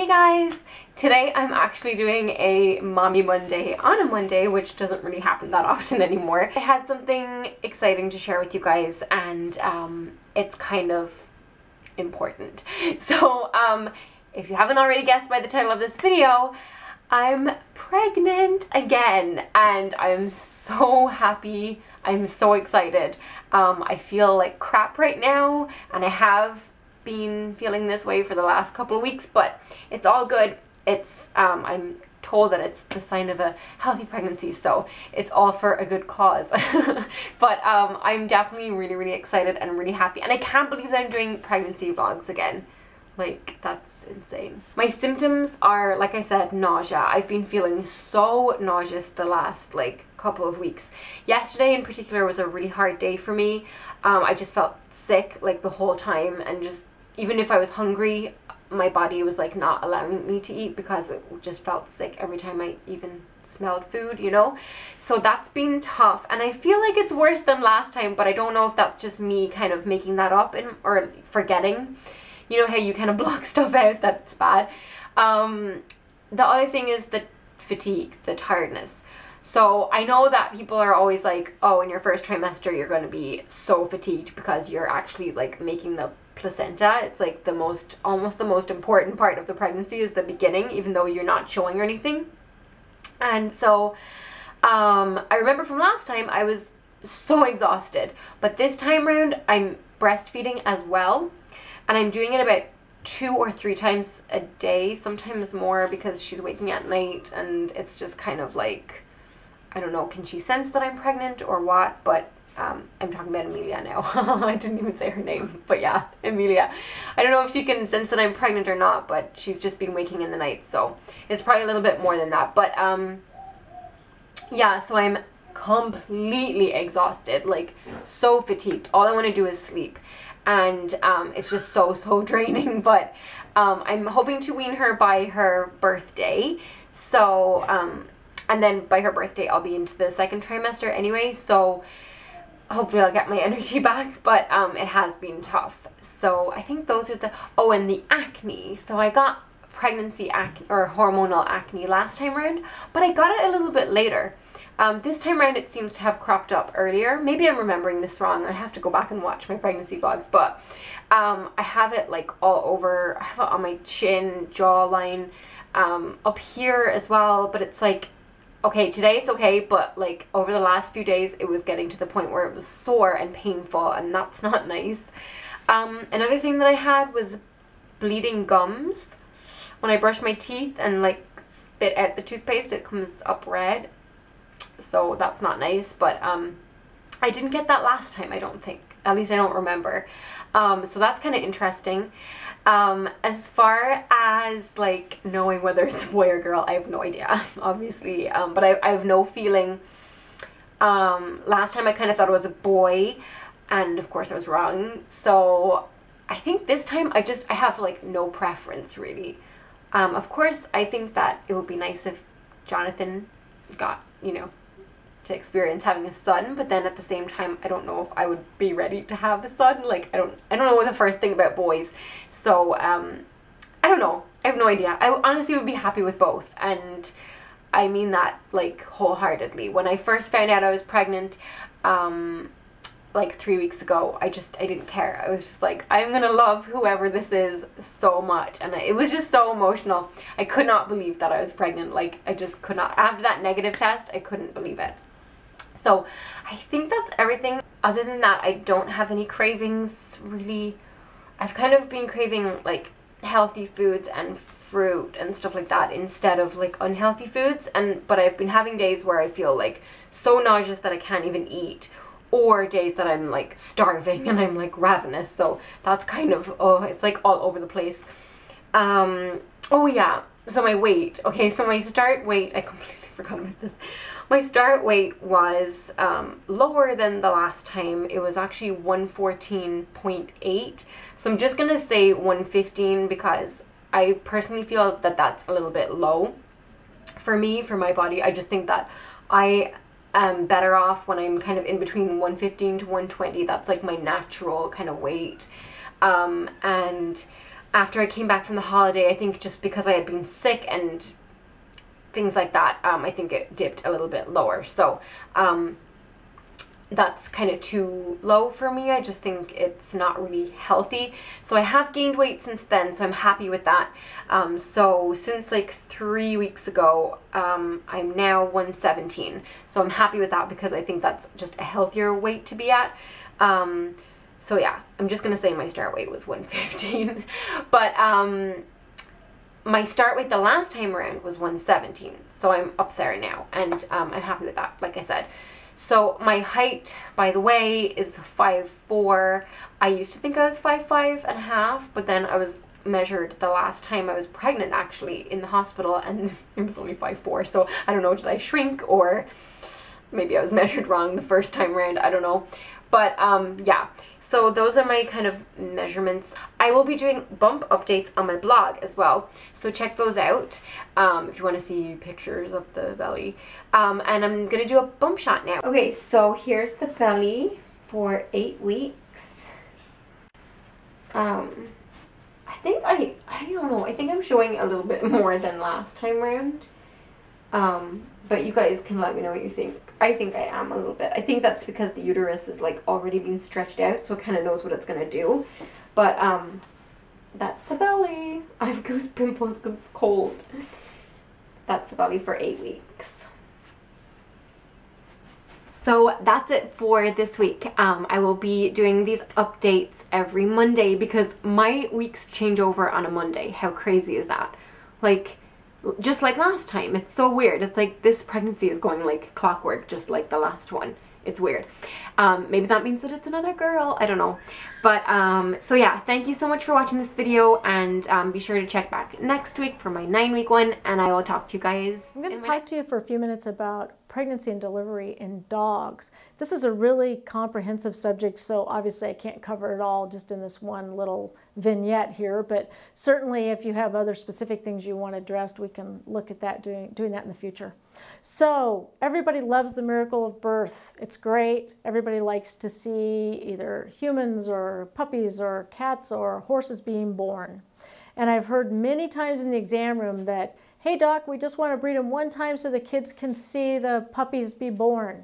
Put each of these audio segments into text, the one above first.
Hey guys! Today I'm actually doing a Mommy Monday on a Monday, which doesn't really happen that often anymore. I had something exciting to share with you guys, and it's kind of important. So if you haven't already guessed by the title of this video, I'm pregnant again, and I'm so happy. I'm so excited. I feel like crap right now, and I have been feeling this way for the last couple of weeks, but it's all good. It's I'm told that it's the sign of a healthy pregnancy, so it's all for a good cause. But I'm definitely really excited and really happy, and I can't believe that I'm doing pregnancy vlogs again. Like, that's insane. My symptoms are, like I said, nausea. I've been feeling so nauseous the last like couple of weeks. Yesterday in particular was a really hard day for me. I just felt sick like the whole time, and just even if I was hungry, my body was like not allowing me to eat because it just felt sick every time I even smelled food, you know? So that's been tough, and I feel like it's worse than last time, but I don't know if that's just me kind of making that up or forgetting. You know how you kind of block stuff out that's bad. The other thing is the fatigue, the tiredness. So I know that people are always like, oh, in your first trimester you're going to be so fatigued because you're actually like making the placenta. It's like almost the most important part of the pregnancy is the beginning, even though you're not showing or anything. And so I remember from last time I was so exhausted, but this time around I'm breastfeeding as well, and I'm doing it about 2 or 3 times a day, sometimes more, because she's waking at night, and it's just kind of like, I don't know, can she sense that I'm pregnant or what? But I'm talking about Amelia now. I didn't even say her name, but yeah, Amelia. I don't know if she can sense that I'm pregnant or not, but she's just been waking in the night, so it's probably a little bit more than that. But yeah, so I'm completely exhausted, like so fatigued. All I want to do is sleep, and it's just so draining. But I'm hoping to wean her by her birthday, so and then by her birthday I'll be into the 2nd trimester anyway, so hopefully I'll get my energy back. But it has been tough. So I think those are the, oh, and the acne. So I got pregnancy acne or hormonal acne last time around, but I got it a little bit later. This time around it seems to have cropped up earlier. Maybe I'm remembering this wrong. I have to go back and watch my pregnancy vlogs, but I have it like all over. I have it on my chin, jawline, up here as well, but it's like, okay, today it's okay, but like over the last few days it was getting to the point where it was sore and painful, and that's not nice. Another thing that I had was bleeding gums. When I brush my teeth and like spit out the toothpaste, it comes up red. So that's not nice, but I didn't get that last time, I don't think. At least I don't remember. So that's kind of interesting. As far as like knowing whether it's a boy or girl, I have no idea, obviously. But I have no feeling. Last time I kind of thought it was a boy, and of course I was wrong. So I think this time I have like no preference really. Of course I think that it would be nice if Jonathan got, you know, to experience having a son, but then at the same time I don't know if I would be ready to have a son. Like I don't know the first thing about boys, so I don't know, I have no idea. I honestly would be happy with both, and I mean that like wholeheartedly. When I first found out I was pregnant like 3 weeks ago, I didn't care. I was just like, I'm gonna love whoever this is so much, and it was just so emotional. I could not believe that I was pregnant. Like I just could not. After that negative test, I couldn't believe it. So I think that's everything. Other than that, I don't have any cravings really. I've kind of been craving like healthy foods and fruit and stuff like that instead of like unhealthy foods, but I've been having days where I feel like so nauseous that I can't even eat, or days that I'm like starving and I'm like ravenous. So that's kind of, oh, it's like all over the place. Oh yeah, so my weight. Okay, so my start weight, I completely forgot about this. My start weight was lower than the last time. It was actually 114.8. So I'm just gonna say 115 because I personally feel that that's a little bit low for me, for my body. I just think that I am better off when I'm kind of in between 115 to 120. That's like my natural kind of weight. And after I came back from the holiday. I think just because I had been sick and things like that, I think it dipped a little bit lower. So that's kind of too low for me. I just think it's not really healthy. So I have gained weight since then, so I'm happy with that. So since like 3 weeks ago, I'm now 117. So I'm happy with that because I think that's just a healthier weight to be at. So yeah, I'm just gonna say my start weight was 115. But my start weight the last time around was 117. So I'm up there now, and I'm happy with that, like I said. So my height, by the way, is 5'4". I used to think I was 5'5.5", but then I was measured the last time I was pregnant, actually, in the hospital, and it was only 5'4". So I don't know, did I shrink, or maybe I was measured wrong the first time around, I don't know. But yeah, so those are my kind of measurements. I will be doing bump updates on my blog as well, so check those out if you want to see pictures of the belly. And I'm gonna do a bump shot now. Okay, so here's the belly for 8 weeks. I think I don't know, I think I'm showing a little bit more than last time around. But you guys can let me know what you think. I think I am a little bit. I think that's because the uterus is like already being stretched out, so it kind of knows what it's gonna do. But that's the belly. I have goose pimples because it's cold. That's the belly for 8 weeks. So that's it for this week. I will be doing these updates every Monday because my weeks change over on a Monday. How crazy is that? Like, just like last time. It's so weird. It's like this pregnancy is going like clockwork, just like the last one. It's weird. Maybe that means that it's another girl. I don't know. But so yeah, thank you so much for watching this video, and be sure to check back next week for my 9-week one, and I will talk to you guys. I'm going to talk to you for a few minutes about pregnancy and delivery in dogs. This is a really comprehensive subject, so obviously I can't cover it all just in this one little vignette here, but certainly if you have other specific things you want addressed, we can look at that, doing that in the future. So everybody loves the miracle of birth. It's great. Everybody likes to see either humans or puppies or cats or horses being born. And I've heard many times in the exam room that, hey doc, we just want to breed them one time so the kids can see the puppies be born.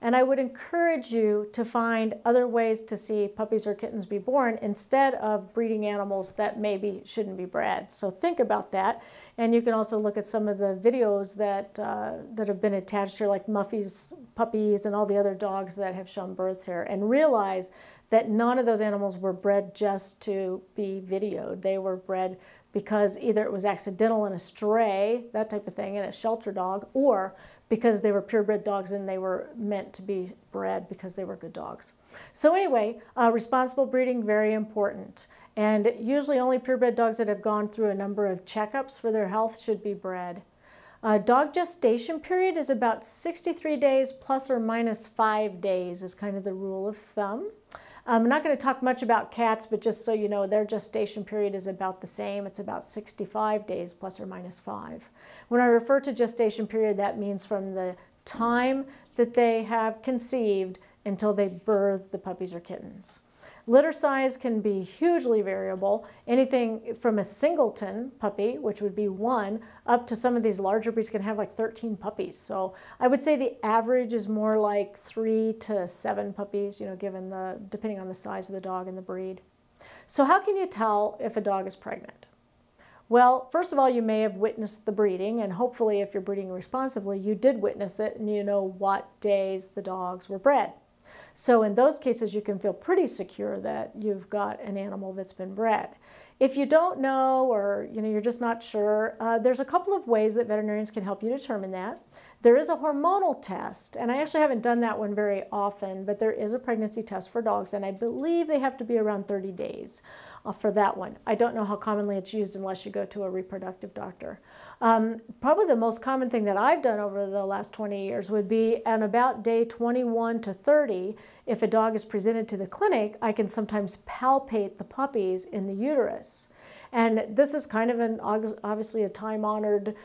And I would encourage you to find other ways to see puppies or kittens be born instead of breeding animals that maybe shouldn't be bred. So think about that. And you can also look at some of the videos that have been attached here, like Muffy's puppies and all the other dogs that have shown births here, and realize that none of those animals were bred just to be videoed. They were bred because either it was accidental in a stray, that type of thing, in a shelter dog, or because they were purebred dogs and they were meant to be bred because they were good dogs. So anyway, responsible breeding, very important. And usually only purebred dogs that have gone through a number of checkups for their health should be bred. Dog gestation period is about 63 days plus or minus 5 days is kind of the rule of thumb. I'm not going to talk much about cats, but just so you know, their gestation period is about the same. It's about 65 days plus or minus 5. When I refer to gestation period, that means from the time that they have conceived until they birth the puppies or kittens. Litter size can be hugely variable, anything from a singleton puppy, which would be 1, up to some of these larger breeds can have like 13 puppies. So I would say the average is more like 3 to 7 puppies, you know, depending on the size of the dog and the breed. So how can you tell if a dog is pregnant? Well, first of all, you may have witnessed the breeding, and hopefully if you're breeding responsibly, you did witness it and you know what days the dogs were bred. So in those cases, you can feel pretty secure that you've got an animal that's been bred. If you don't know, or you're just not sure, there's a couple of ways that veterinarians can help you determine that. There is a hormonal test, and I actually haven't done that one very often, but there is a pregnancy test for dogs, and I believe they have to be around 30 days for that one. I don't know how commonly it's used unless you go to a reproductive doctor. Probably the most common thing that I've done over the last 20 years would be on about day 21 to 30, if a dog is presented to the clinic, I can sometimes palpate the puppies in the uterus. And this is kind of obviously a time-honored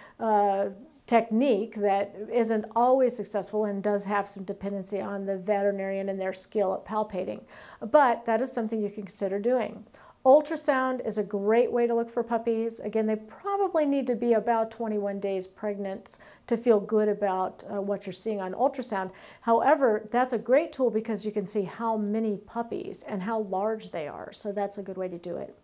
technique that isn't always successful and does have some dependency on the veterinarian and their skill at palpating. But that is something you can consider doing. Ultrasound is a great way to look for puppies. Again, they probably need to be about 21 days pregnant to feel good about what you're seeing on ultrasound. However, that's a great tool because you can see how many puppies and how large they are. So that's a good way to do it.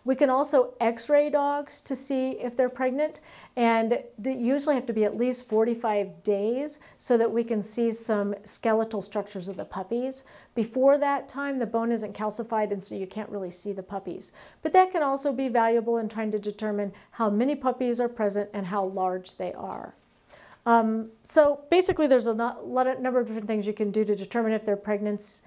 We can also x-ray dogs to see if they're pregnant, and they usually have to be at least 45 days so that we can see some skeletal structures of the puppies. Before that time, the bone isn't calcified, and so you can't really see the puppies. But that can also be valuable in trying to determine how many puppies are present and how large they are. So basically there's a number of different things you can do to determine if they're pregnant.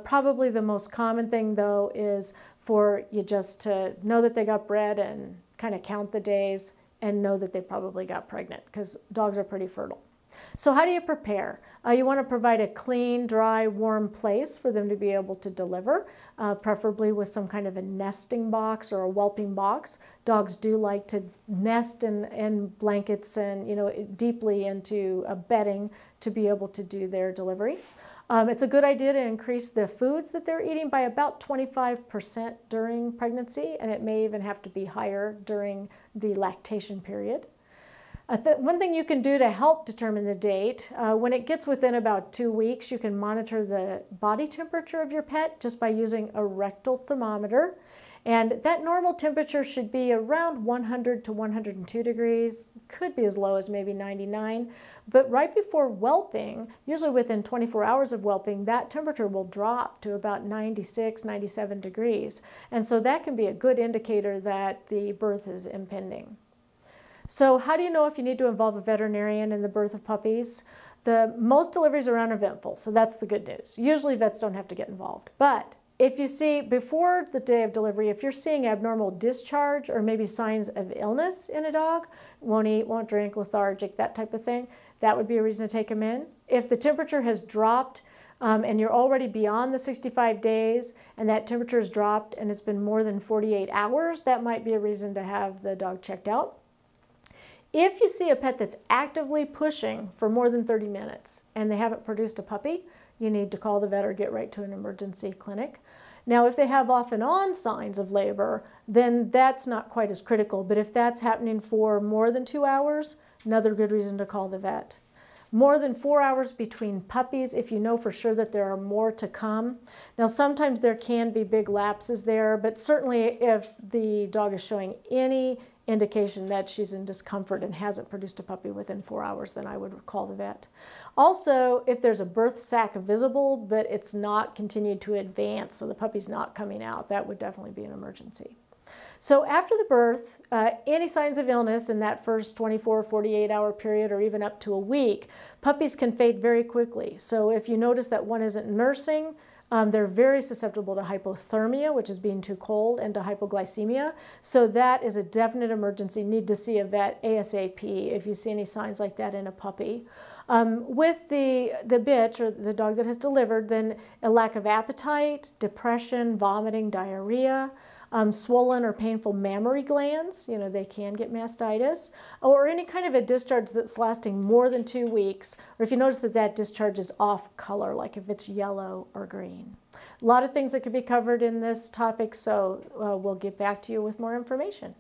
Probably the most common thing though is for you just to know that they got bred and kind of count the days and know that they probably got pregnant, because dogs are pretty fertile. So how do you prepare? You want to provide a clean, dry, warm place for them to be able to deliver, preferably with some kind of a nesting box or a whelping box. Dogs do like to nest in blankets and, you know, deeply into bedding to be able to do their delivery. It's a good idea to increase the foods that they're eating by about 25% during pregnancy, and it may even have to be higher during the lactation period. One thing you can do to help determine the date, when it gets within about 2 weeks, you can monitor the body temperature of your pet just by using a rectal thermometer. And that normal temperature should be around 100 to 102 degrees, could be as low as maybe 99. But right before whelping, usually within 24 hours of whelping, that temperature will drop to about 96, 97 degrees. And so that can be a good indicator that the birth is impending. So how do you know if you need to involve a veterinarian in the birth of puppies? Most deliveries are uneventful, so that's the good news. Usually vets don't have to get involved. But if you see, before the day of delivery, if you're seeing abnormal discharge or maybe signs of illness in a dog, won't eat, won't drink, lethargic, that type of thing, that would be a reason to take them in. If the temperature has dropped and you're already beyond the 65 days and that temperature has dropped and it's been more than 48 hours, that might be a reason to have the dog checked out. If you see a pet that's actively pushing for more than 30 minutes and they haven't produced a puppy, you need to call the vet or get right to an emergency clinic. Now, if they have off and on signs of labor, then that's not quite as critical. But if that's happening for more than 2 hours, another good reason to call the vet. More than 4 hours between puppies if you know for sure that there are more to come. Now, sometimes there can be big lapses there, but certainly if the dog is showing any indication that she's in discomfort and hasn't produced a puppy within 4 hours, then I would call the vet. Also, if there's a birth sac visible, but it's not continued to advance, so the puppy's not coming out, that would definitely be an emergency. So after the birth, any signs of illness in that first 24, 48-hour period or even up to a week, puppies can fade very quickly. So if you notice that one isn't nursing, they're very susceptible to hypothermia, which is being too cold, and to hypoglycemia. So that is a definite emergency. Need to see a vet ASAP if you see any signs like that in a puppy. With the bitch or the dog that has delivered, then a lack of appetite, depression, vomiting, diarrhea, swollen or painful mammary glands, you know, they can get mastitis, or any kind of a discharge that's lasting more than 2 weeks, or if you notice that that discharge is off color, like if it's yellow or green. A lot of things that could be covered in this topic, so we'll get back to you with more information.